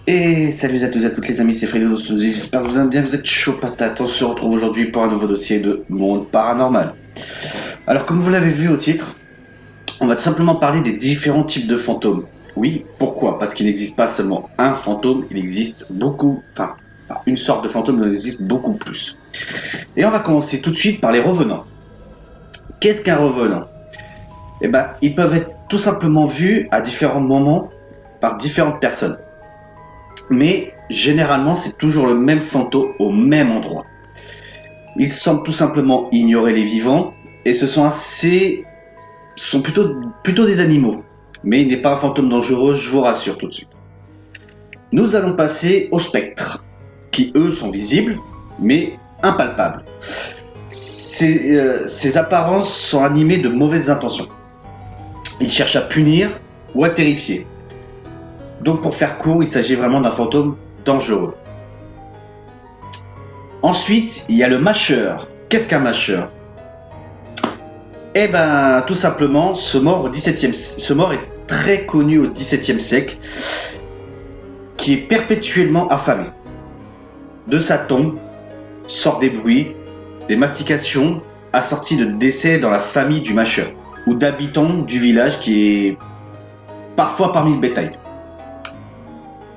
Et salut à tous et à toutes les amis, c'est Fredo, j'espère que vous allez bien, vous êtes chaud patate. On se retrouve aujourd'hui pour un nouveau dossier de monde paranormal. Alors comme vous l'avez vu au titre, on va tout simplement parler des différents types de fantômes. Oui, pourquoi? Parce qu'il n'existe pas seulement un fantôme, il existe beaucoup, une sorte de fantôme, il en existe beaucoup plus. Et on va commencer tout de suite par les revenants. Qu'est-ce qu'un revenant? Eh ben, ils peuvent être tout simplement vus à différents moments par différentes personnes. Mais généralement, c'est toujours le même fantôme au même endroit. Ils semblent tout simplement ignorer les vivants et ce sont plutôt des animaux. Mais il n'est pas un fantôme dangereux, je vous rassure tout de suite. Nous allons passer aux spectres, qui eux sont visibles, mais impalpables. Ces apparences sont animées de mauvaises intentions. Ils cherchent à punir ou à terrifier. Donc pour faire court, il s'agit vraiment d'un fantôme dangereux. Ensuite, il y a le mâcheur. Qu'est-ce qu'un mâcheur? Eh ben, tout simplement, ce mort est très connu au XVIIe siècle, qui est perpétuellement affamé. De sa tombe sortent des bruits, des mastications, assortis de décès dans la famille du mâcheur, ou d'habitants du village qui est parfois parmi le bétail.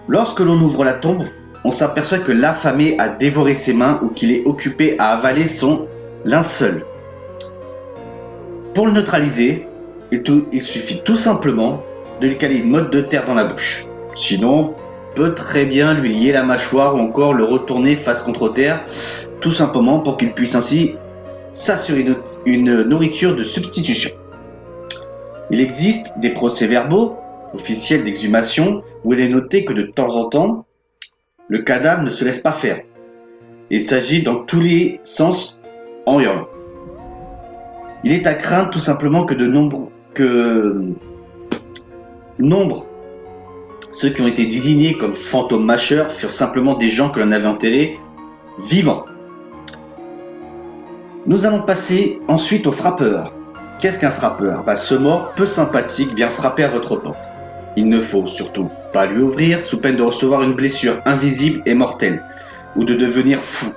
Lorsque l'on ouvre la tombe, on s'aperçoit que l'affamé a dévoré ses mains ou qu'il est occupé à avaler son linceul. Pour le neutraliser, il suffit tout simplement de lui caler une motte de terre dans la bouche. Sinon, on peut très bien lui lier la mâchoire ou encore le retourner face contre terre, tout simplement pour qu'il puisse ainsi s'assurer une nourriture de substitution. Il existe des procès-verbaux officiels d'exhumation où il est noté que de temps en temps, le cadavre ne se laisse pas faire et s'agit dans tous les sens en hurlant. Il est à craindre tout simplement que ceux qui ont été désignés comme fantômes mâcheurs furent simplement des gens que l'on avait enterrés vivants. Nous allons passer ensuite au frappeur. Qu'est-ce qu'un frappeur? Ce mort peu sympathique vient frapper à votre porte. Il ne faut surtout pas lui ouvrir sous peine de recevoir une blessure invisible et mortelle, ou de devenir fou.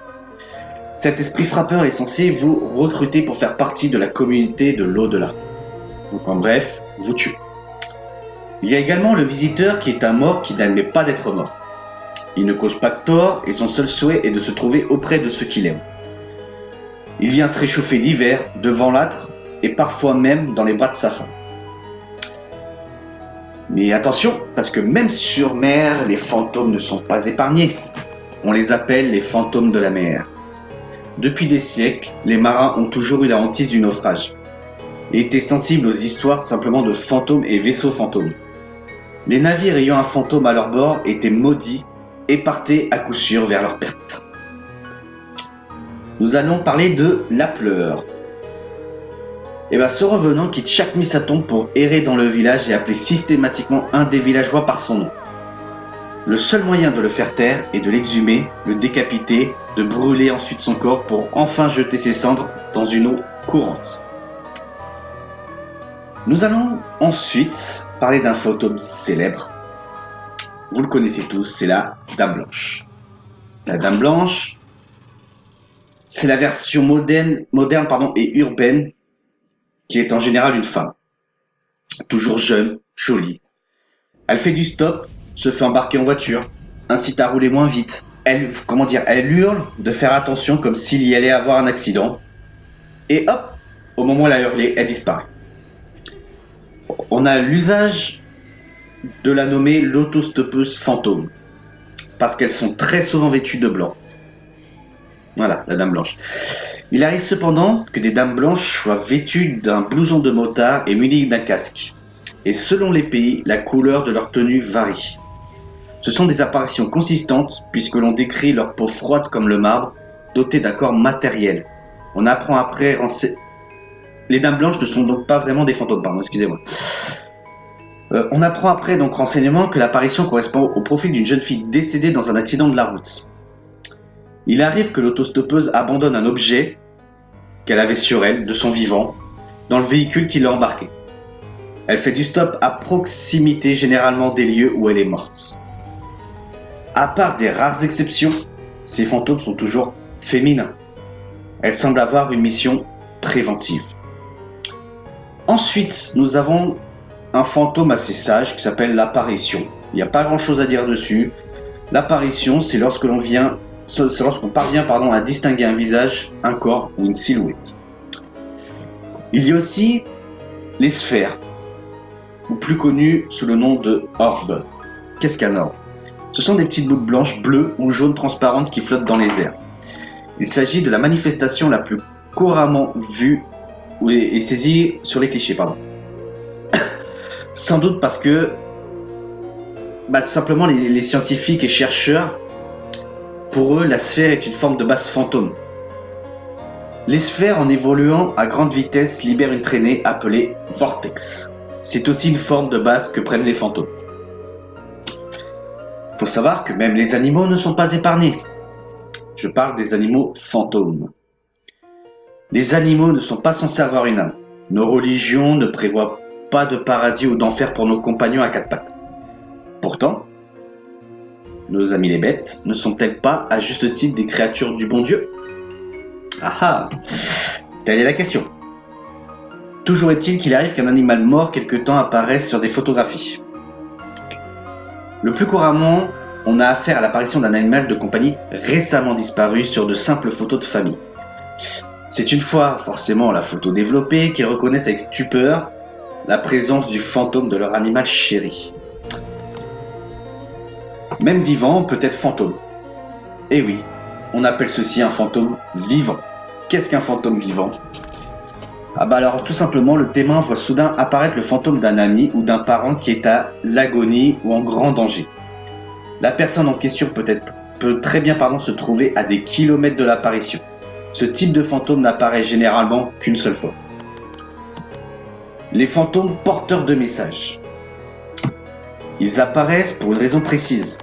Cet esprit frappeur est censé vous recruter pour faire partie de la communauté de l'au-delà. Donc en bref, vous tuer. Il y a également le visiteur qui est un mort qui n'admet pas d'être mort. Il ne cause pas de tort et son seul souhait est de se trouver auprès de ceux qu'il aime. Il vient se réchauffer l'hiver devant l'âtre et parfois même dans les bras de sa femme. Mais attention, parce que même sur mer, les fantômes ne sont pas épargnés. On les appelle les fantômes de la mer. Depuis des siècles, les marins ont toujours eu la hantise du naufrage et étaient sensibles aux histoires simplement de fantômes et vaisseaux fantômes. Les navires ayant un fantôme à leur bord étaient maudits et partaient à coup sûr vers leur perte. Nous allons parler de l'appeleur. Ce revenant quitte chaque nuit sa tombe pour errer dans le village et appeler systématiquement un des villageois par son nom. Le seul moyen de le faire taire est de l'exhumer, le décapiter, de brûler ensuite son corps pour enfin jeter ses cendres dans une eau courante. Nous allons ensuite parler d'un fantôme célèbre. Vous le connaissez tous, c'est la Dame Blanche. La Dame Blanche, c'est la version moderne et urbaine qui est en général une femme. Toujours jeune, jolie. Elle fait du stop, se fait embarquer en voiture, incite à rouler moins vite. Elle hurle de faire attention comme s'il y allait avoir un accident. Et hop, au moment où elle a hurlé, elle disparaît. On a l'usage de la nommer l'autostoppeuse fantôme, parce qu'elles sont très souvent vêtues de blanc. Voilà, la Dame Blanche. Il arrive cependant que des dames blanches soient vêtues d'un blouson de motard et munies d'un casque. Et selon les pays, la couleur de leur tenue varie. Ce sont des apparitions consistantes puisque l'on décrit leur peau froide comme le marbre, dotée d'un corps matériel. On apprend après... Les dames blanches ne sont donc pas vraiment des fantômes, pardon, excusez-moi. On apprend après donc renseignement que l'apparition correspond au profil d'une jeune fille décédée dans un accident de la route. Il arrive que l'autostoppeuse abandonne un objet qu'elle avait sur elle, de son vivant, dans le véhicule qui l'a embarqué. Elle fait du stop à proximité généralement des lieux où elle est morte. À part des rares exceptions, ces fantômes sont toujours féminins. Elles semblent avoir une mission préventive. Ensuite, nous avons un fantôme assez sage qui s'appelle l'apparition. Il n'y a pas grand chose à dire dessus. L'apparition, c'est lorsqu'on parvient à distinguer un visage, un corps ou une silhouette. Il y a aussi les sphères, ou plus connues sous le nom de orbes. Qu'est-ce qu'un orbe? Ce sont des petites boules blanches, bleues ou jaunes transparentes qui flottent dans les airs. Il s'agit de la manifestation la plus couramment vue et saisie sur les clichés. Sans doute parce que tout simplement les scientifiques et chercheurs, pour eux, la sphère est une forme de base fantôme. Les sphères, en évoluant à grande vitesse, libèrent une traînée appelée vortex. C'est aussi une forme de base que prennent les fantômes. Faut savoir que même les animaux ne sont pas épargnés. Je parle des animaux fantômes. Les animaux ne sont pas censés avoir une âme. Nos religions ne prévoient pas de paradis ou d'enfer pour nos compagnons à quatre pattes. Pourtant, nos amis les bêtes ne sont-elles pas à juste titre des créatures du bon Dieu? Ah ah, telle est la question. Toujours est-il qu'il arrive qu'un animal mort quelque temps apparaisse sur des photographies. Le plus couramment, on a affaire à l'apparition d'un animal de compagnie récemment disparu sur de simples photos de famille. C'est une fois forcément la photo développée qui reconnaissent avec stupeur la présence du fantôme de leur animal chéri. Même vivant peut être fantôme. Et oui, on appelle ceci un fantôme vivant. Qu'est-ce qu'un fantôme vivant? Alors tout simplement, le témoin voit soudain apparaître le fantôme d'un ami ou d'un parent qui est à l'agonie ou en grand danger. La personne en question peut très bien se trouver à des kilomètres de l'apparition. Ce type de fantôme n'apparaît généralement qu'une seule fois. Les fantômes porteurs de messages. Ils apparaissent pour une raison précise.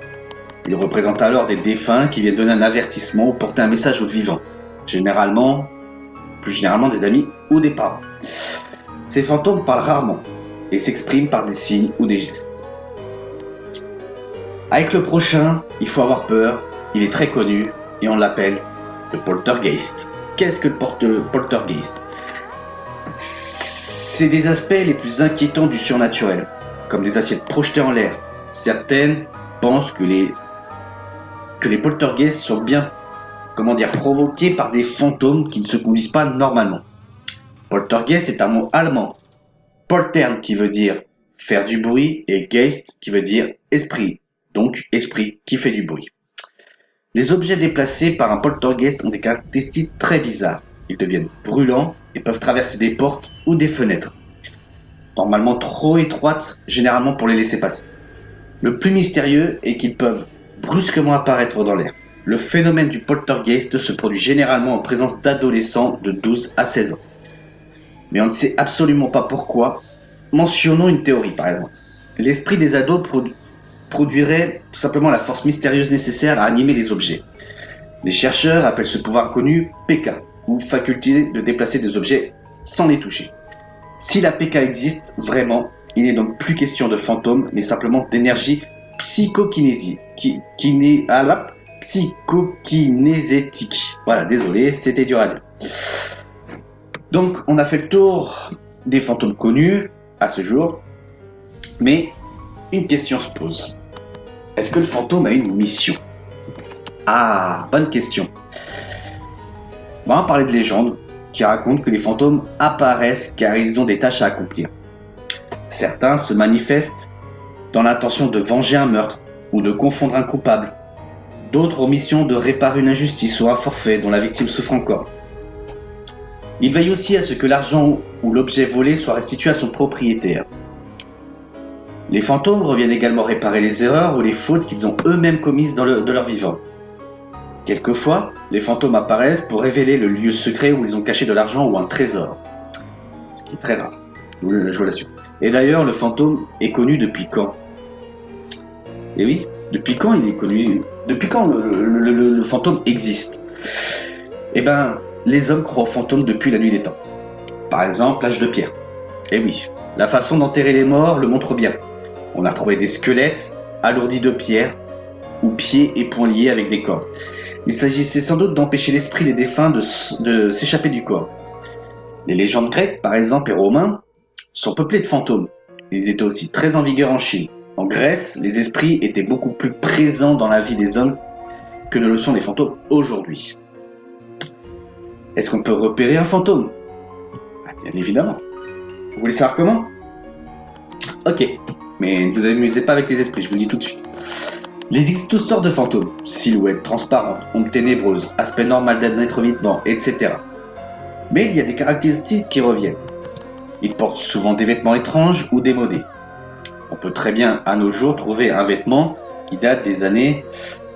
Ils représentent alors des défunts qui viennent donner un avertissement ou porter un message aux vivants. Plus généralement des amis ou des parents. Ces fantômes parlent rarement et s'expriment par des signes ou des gestes. Avec le prochain, il faut avoir peur, il est très connu et on l'appelle le poltergeist. Qu'est-ce que le poltergeist? C'est des aspects les plus inquiétants du surnaturel, comme des assiettes projetées en l'air. Certaines pensent que les poltergeists sont bien provoqués par des fantômes qui ne se conduisent pas normalement. Poltergeist est un mot allemand. Poltern qui veut dire faire du bruit et Geist qui veut dire esprit, donc esprit qui fait du bruit. Les objets déplacés par un poltergeist ont des caractéristiques très bizarres. Ils deviennent brûlants et peuvent traverser des portes ou des fenêtres, normalement trop étroites, généralement pour les laisser passer. Le plus mystérieux est qu'ils peuvent brusquement apparaître dans l'air. Le phénomène du poltergeist se produit généralement en présence d'adolescents de 12 à 16 ans. Mais on ne sait absolument pas pourquoi. Mentionnons une théorie par exemple. L'esprit des ados produirait tout simplement la force mystérieuse nécessaire à animer les objets. Les chercheurs appellent ce pouvoir connu PK, ou faculté de déplacer des objets sans les toucher. Si la PK existe vraiment, il n'est donc plus question de fantômes, mais simplement d'énergie psychokinésétique. Voilà, désolé, c'était dur à dire. Donc, on a fait le tour des fantômes connus à ce jour, mais une question se pose. Est-ce que le fantôme a une mission? Ah, bonne question. On va parler de légendes qui racontent que les fantômes apparaissent car ils ont des tâches à accomplir. Certains se manifestent dans l'intention de venger un meurtre ou de confondre un coupable. D'autres ont mission de réparer une injustice ou un forfait dont la victime souffre encore. Ils veillent aussi à ce que l'argent ou l'objet volé soit restitué à son propriétaire. Les fantômes reviennent également réparer les erreurs ou les fautes qu'ils ont eux-mêmes commises de leur vivant. Quelquefois, les fantômes apparaissent pour révéler le lieu secret où ils ont caché de l'argent ou un trésor. Ce qui est très rare, je vous l'assure. Et d'ailleurs, le fantôme est connu depuis quand? Et oui, depuis quand il est connu? Depuis quand le fantôme existe? Eh ben, les hommes croient aux fantômes depuis la nuit des temps. Par exemple, l'âge de pierre. Et oui, la façon d'enterrer les morts le montre bien. On a trouvé des squelettes alourdis de pierre ou pieds et poings liés avec des cordes. Il s'agissait sans doute d'empêcher l'esprit des défunts de s'échapper du corps. Les légendes grecques, par exemple, et romains, sont peuplées de fantômes. Ils étaient aussi très en vigueur en Chine. En Grèce, les esprits étaient beaucoup plus présents dans la vie des hommes que ne le sont les fantômes aujourd'hui. Est-ce qu'on peut repérer un fantôme? Bien évidemment. Vous voulez savoir comment? Ok, mais ne vous amusez pas avec les esprits, je vous le dis tout de suite. Il existe toutes sortes de fantômes, silhouettes transparentes, ombres ténébreuses, aspect normal d'un être vivant, etc. Mais il y a des caractéristiques qui reviennent. Ils portent souvent des vêtements étranges ou démodés. On peut très bien à nos jours trouver un vêtement qui date des années,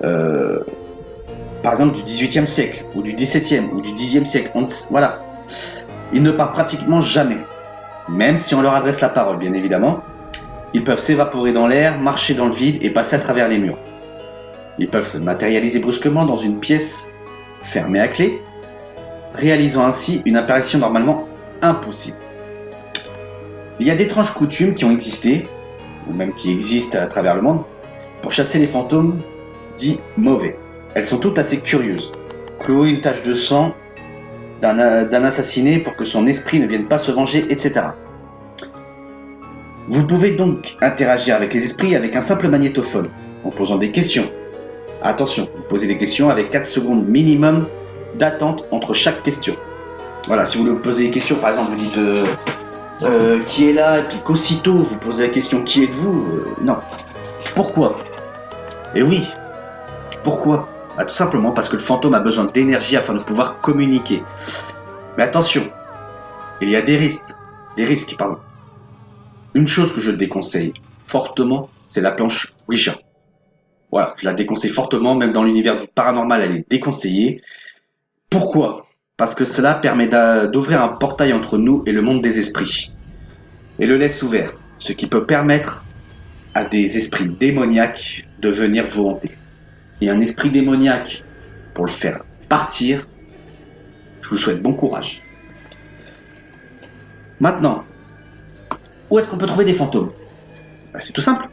par exemple du XVIIIe siècle, ou du XVIIe, ou du Xe siècle. Voilà. Ils ne parlent pratiquement jamais, même si on leur adresse la parole, bien évidemment. Ils peuvent s'évaporer dans l'air, marcher dans le vide et passer à travers les murs. Ils peuvent se matérialiser brusquement dans une pièce fermée à clé, réalisant ainsi une apparition normalement impossible. Il y a d'étranges coutumes qui ont existé, ou même qui existent à travers le monde, pour chasser les fantômes dits mauvais. Elles sont toutes assez curieuses. Clouer une tache de sang d'un assassiné pour que son esprit ne vienne pas se venger, etc. Vous pouvez donc interagir avec les esprits avec un simple magnétophone, en posant des questions. Attention, vous posez des questions avec 4 secondes minimum d'attente entre chaque question. Voilà, si vous voulez poser des questions, par exemple, vous dites qui est là, et puis qu'aussitôt vous posez la question qui êtes-vous, non. Pourquoi? Et oui, pourquoi? Tout simplement parce que le fantôme a besoin d'énergie afin de pouvoir communiquer. Mais attention, il y a des risques, pardon. Une chose que je déconseille fortement, c'est la planche Ouija. Voilà, je la déconseille fortement, même dans l'univers du paranormal, elle est déconseillée. Pourquoi? Parce que cela permet d'ouvrir un portail entre nous et le monde des esprits. Et le laisse ouvert, ce qui peut permettre à des esprits démoniaques de venir vous hanter. Et un esprit démoniaque, pour le faire partir, je vous souhaite bon courage. Maintenant, où est-ce qu'on peut trouver des fantômes? C'est tout simple.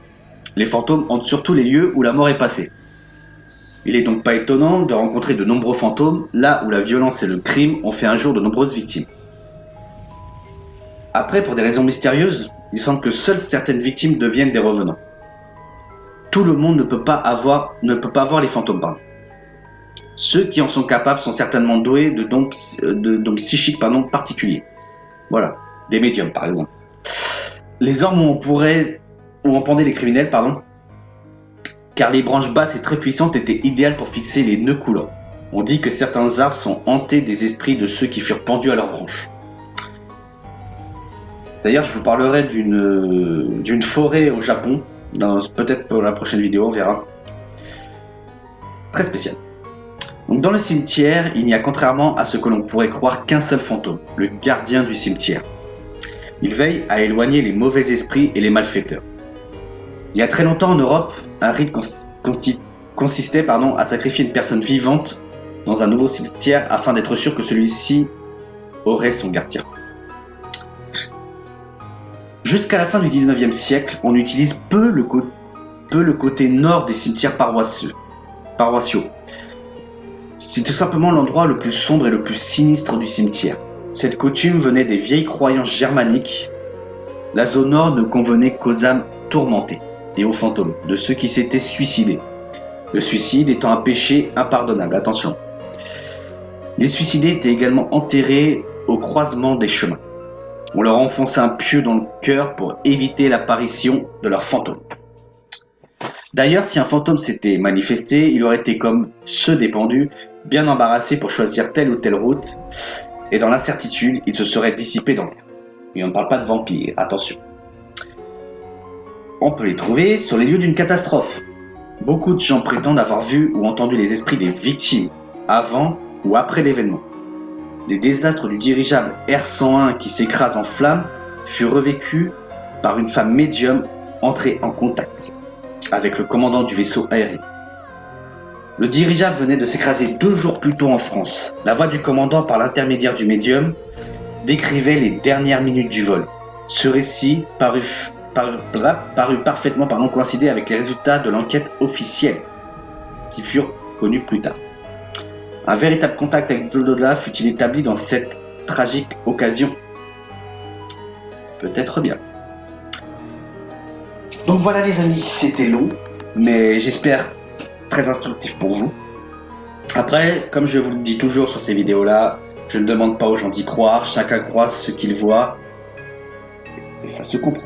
Les fantômes hantent surtout les lieux où la mort est passée. Il est donc pas étonnant de rencontrer de nombreux fantômes là où la violence et le crime ont fait un jour de nombreuses victimes. Après, pour des raisons mystérieuses, il semble que seules certaines victimes deviennent des revenants. Tout le monde ne peut pas avoir les fantômes, pardon. Ceux qui en sont capables sont certainement doués de dons psychiques particuliers. Voilà, des médiums par exemple. Les ormes où on pendait les criminels, car les branches basses et très puissantes étaient idéales pour fixer les nœuds coulants. On dit que certains arbres sont hantés des esprits de ceux qui furent pendus à leurs branches. D'ailleurs, je vous parlerai d'une forêt au Japon, peut-être pour la prochaine vidéo, on verra. Très spécial. Donc dans le cimetière, il n'y a contrairement à ce que l'on pourrait croire qu'un seul fantôme, le gardien du cimetière. Il veille à éloigner les mauvais esprits et les malfaiteurs. Il y a très longtemps en Europe, un rite consistait à sacrifier une personne vivante dans un nouveau cimetière afin d'être sûr que celui-ci aurait son gardien. Jusqu'à la fin du 19e siècle, on utilise peu le côté nord des cimetières paroissiaux. C'est tout simplement l'endroit le plus sombre et le plus sinistre du cimetière. Cette coutume venait des vieilles croyances germaniques. La zone nord ne convenait qu'aux âmes tourmentées et aux fantômes de ceux qui s'étaient suicidés. Le suicide étant un péché impardonnable, attention. Les suicidés étaient également enterrés au croisement des chemins. On leur enfonçait un pieu dans le cœur pour éviter l'apparition de leur fantôme. D'ailleurs, si un fantôme s'était manifesté, il aurait été comme ceux des pendus, bien embarrassé pour choisir telle ou telle route, et dans l'incertitude, il se serait dissipé dans l'air. Et on ne parle pas de vampires, attention. On peut les trouver sur les lieux d'une catastrophe. Beaucoup de gens prétendent avoir vu ou entendu les esprits des victimes, avant ou après l'événement. Les désastres du dirigeable R101 qui s'écrase en flammes furent revécus par une femme médium entrée en contact avec le commandant du vaisseau aérien. Le dirigeable venait de s'écraser 2 jours plus tôt en France. La voix du commandant, par l'intermédiaire du médium, décrivait les dernières minutes du vol. Ce récit parut parfaitement coïncider avec les résultats de l'enquête officielle. qui furent connus plus tard. Un véritable contact avec l'au-delà fut-il établi dans cette tragique occasion? Peut-être bien. Donc voilà les amis, c'était long, mais j'espère très instructif pour vous. Après, comme je vous le dis toujours sur ces vidéos-là, je ne demande pas aux gens d'y croire, chacun croit ce qu'il voit, et ça se comprend.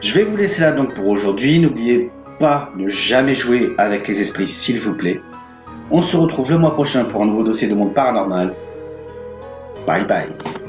Je vais vous laisser là donc pour aujourd'hui, n'oubliez pas de jamais jouer avec les esprits s'il vous plaît. On se retrouve le mois prochain pour un nouveau dossier de monde paranormal. Bye bye.